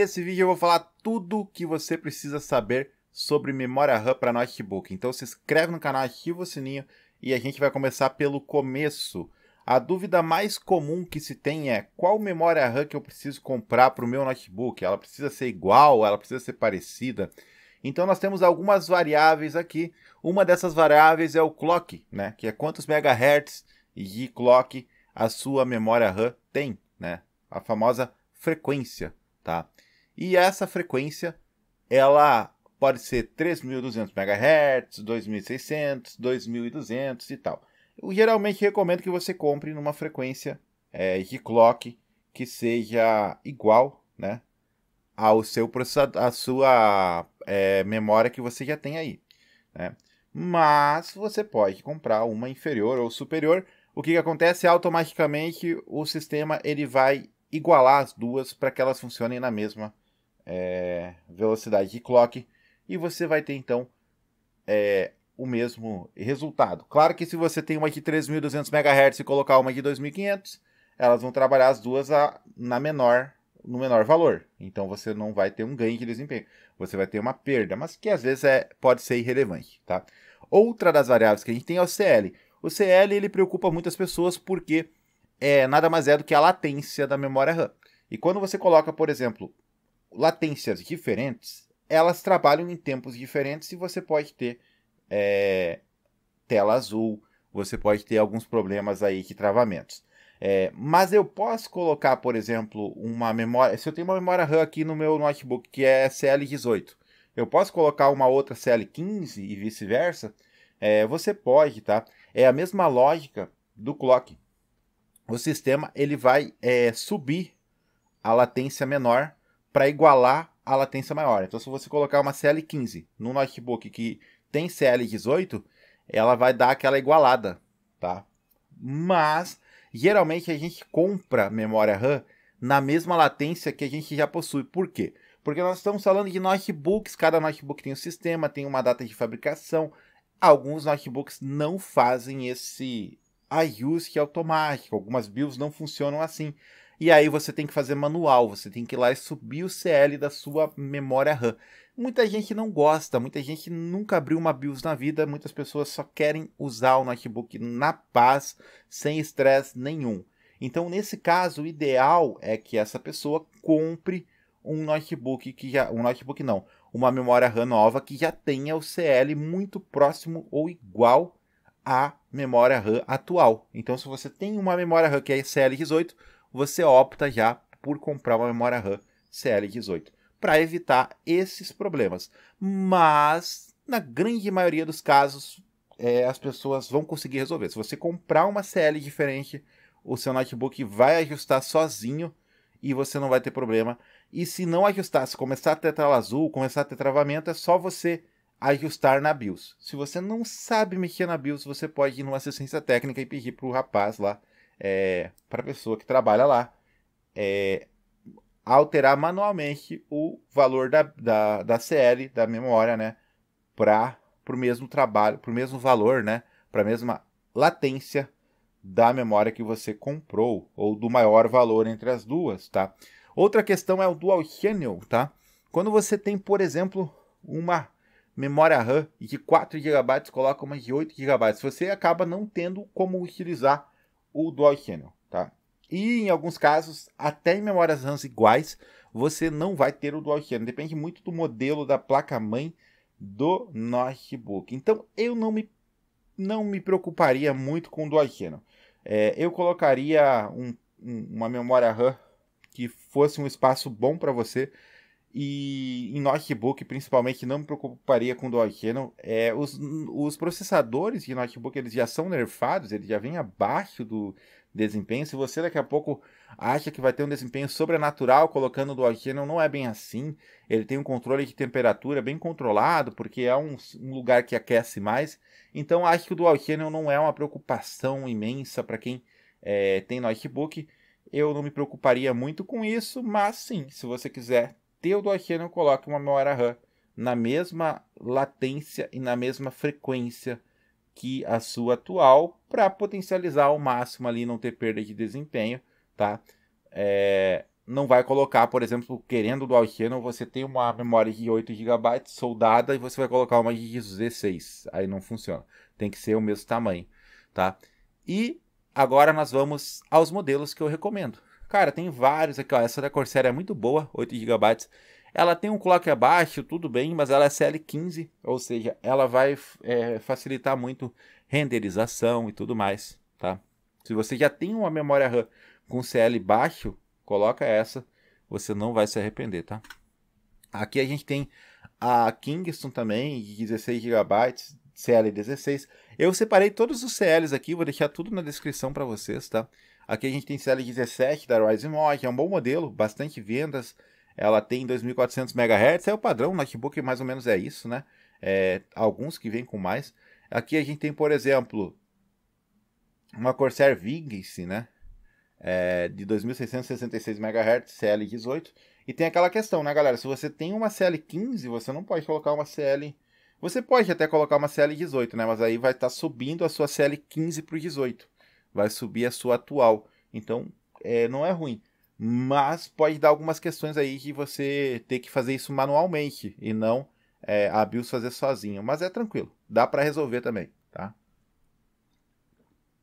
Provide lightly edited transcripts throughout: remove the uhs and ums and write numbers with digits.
nesse vídeo eu vou falar tudo o que você precisa saber sobre memória RAM para notebook. Então se inscreve no canal, ativa o sininho e a gente vai começar pelo começo. A dúvida mais comum que se tem é qual memória RAM que eu preciso comprar para o meu notebook? Ela precisa ser igual? Ela precisa ser parecida? Então nós temos algumas variáveis aqui. Uma dessas variáveis é o clock, né? Que é quantos megahertz de clock a sua memória RAM tem, né? A famosa frequência, tá? E essa frequência, ela pode ser 3.200 MHz, 2.600, 2.200 e tal. Eu geralmente recomendo que você compre numa frequência de clock que seja igual, né, ao seu processador, à sua memória que você já tem aí, né? Mas você pode comprar uma inferior ou superior. O que acontece? Automaticamente o sistema ele vai igualar as duas para que elas funcionem na mesma velocidade de clock e você vai ter então o mesmo resultado. Claro que se você tem uma de 3.200 MHz e colocar uma de 2.500, elas vão trabalhar as duas no menor valor. Então você não vai ter um ganho de desempenho. Você vai ter uma perda, mas que às vezes pode ser irrelevante, tá? Outra das variáveis que a gente tem é o CL. O CL ele preocupa muitas pessoas porque nada mais é do que a latência da memória RAM. E quando você coloca, por exemplo, latências diferentes, elas trabalham em tempos diferentes e você pode ter tela azul, você pode ter alguns problemas aí de travamentos. Mas eu posso colocar, por exemplo, uma memória... Se eu tenho uma memória RAM aqui no meu notebook que é CL18, eu posso colocar uma outra CL15 e vice-versa? Você pode, tá? É a mesma lógica do clock. O sistema ele vai subir a latência menor para igualar a latência maior. Então, se você colocar uma CL15 no notebook que tem CL18, ela vai dar aquela igualada, tá? Mas, geralmente, a gente compra memória RAM na mesma latência que a gente já possui. Por quê? Porque nós estamos falando de notebooks, cada notebook tem um sistema, tem uma data de fabricação. Alguns notebooks não fazem esse ajuste automático, algumas BIOS não funcionam assim. E aí você tem que fazer manual, você tem que ir lá e subir o CL da sua memória RAM. Muita gente não gosta, muita gente nunca abriu uma BIOS na vida, muitas pessoas só querem usar o notebook na paz, sem estresse nenhum. Então, nesse caso, o ideal é que essa pessoa compre um notebook uma memória RAM nova que já tenha o CL muito próximo ou igual à memória RAM atual. Então, se você tem uma memória RAM que é CL18, você opta já por comprar uma memória RAM CL18 para evitar esses problemas. Mas, na grande maioria dos casos, as pessoas vão conseguir resolver. Se você comprar uma CL diferente, o seu notebook vai ajustar sozinho e você não vai ter problema. E se não ajustar, se começar a ter tela azul, começar a ter travamento, é só você ajustar na BIOS. Se você não sabe mexer na BIOS, você pode ir numa assistência técnica e pedir para o rapaz lá, para a pessoa que trabalha lá, alterar manualmente o valor da CL, da memória, né, para o mesmo trabalho, para o mesmo valor, né, para a mesma latência da memória que você comprou, ou do maior valor entre as duas, tá? Outra questão é o Dual Channel, tá? Quando você tem, por exemplo, uma memória RAM de 4 GB, coloca uma de 8 GB, você acaba não tendo como utilizar o Dual Channel, tá? E em alguns casos, até em memórias RAM iguais, você não vai ter o Dual Channel. Depende muito do modelo da placa-mãe do notebook. Então, eu não me preocuparia muito com o Dual Channel. Eu colocaria uma memória RAM que fosse um espaço bom para você. E em notebook, principalmente, não me preocuparia com Dual Channel. Os processadores de notebook eles já são nerfados, eles já vêm abaixo do desempenho. Se você daqui a pouco acha que vai ter um desempenho sobrenatural colocando o Dual Channel, não é bem assim. Ele tem um controle de temperatura bem controlado, porque é um lugar que aquece mais. Então, acho que o Dual Channel não é uma preocupação imensa para quem tem notebook. Eu não me preocuparia muito com isso, mas sim, se você quiser ter o Dual Channel, coloque uma memória RAM na mesma latência e na mesma frequência que a sua atual, para potencializar ao máximo ali, não ter perda de desempenho, tá? não vai colocar, por exemplo, querendo dual channel, você tem uma memória de 8 GB soldada e você vai colocar uma de 16. Aí não funciona. Tem que ser o mesmo tamanho, tá? E agora nós vamos aos modelos que eu recomendo. Cara, tem vários aqui, ó. Essa da Corsair é muito boa, 8 GB. Ela tem um clock abaixo, tudo bem, mas ela é CL15, ou seja, ela vai facilitar muito renderização e tudo mais, tá? Se você já tem uma memória RAM com CL baixo, coloca essa, você não vai se arrepender, tá? Aqui a gente tem a Kingston também, de 16 GB, CL16. Eu separei todos os CLs aqui, vou deixar tudo na descrição para vocês, tá? Aqui a gente tem CL17 da Ryzen Mod, é um bom modelo, bastante vendas. Ela tem 2400 MHz, é o padrão, o notebook mais ou menos é isso, né? Alguns que vêm com mais. Aqui a gente tem, por exemplo, uma Corsair Vigilance, né? De 2666 MHz, CL18. E tem aquela questão, né, galera? Se você tem uma CL15, você não pode colocar uma CL... Você pode até colocar uma CL18, né? Mas aí vai estar subindo a sua CL15 para o 18. Vai subir a sua atual. Então, não é ruim. Mas pode dar algumas questões aí de você ter que fazer isso manualmente e não a BIOS fazer sozinho. Mas é tranquilo, dá para resolver também, tá?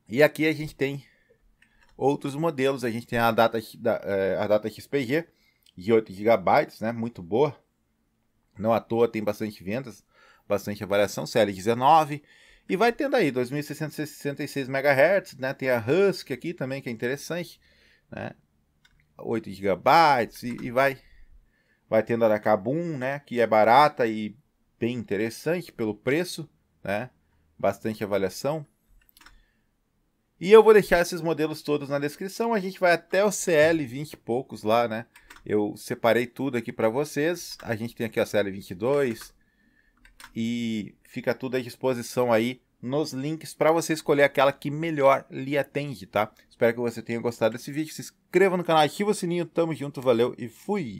E aqui a gente tem outros modelos. A gente tem a Data XPG de 8 GB, né? Muito boa. Não à toa tem bastante vendas, bastante avaliação. CL19. E vai tendo aí 2666 MHz, né? Tem a Husky aqui também, que é interessante, né? 8 GB e vai tendo a da Kabum, né, que é barata e bem interessante pelo preço, né, bastante avaliação. E eu vou deixar esses modelos todos na descrição, a gente vai até o CL20 e poucos lá, né, eu separei tudo aqui para vocês, a gente tem aqui a CL22 e fica tudo à disposição aí nos links para você escolher aquela que melhor lhe atende, tá? Espero que você tenha gostado desse vídeo. Se inscreva no canal, ativa o sininho, tamo junto, valeu e fui!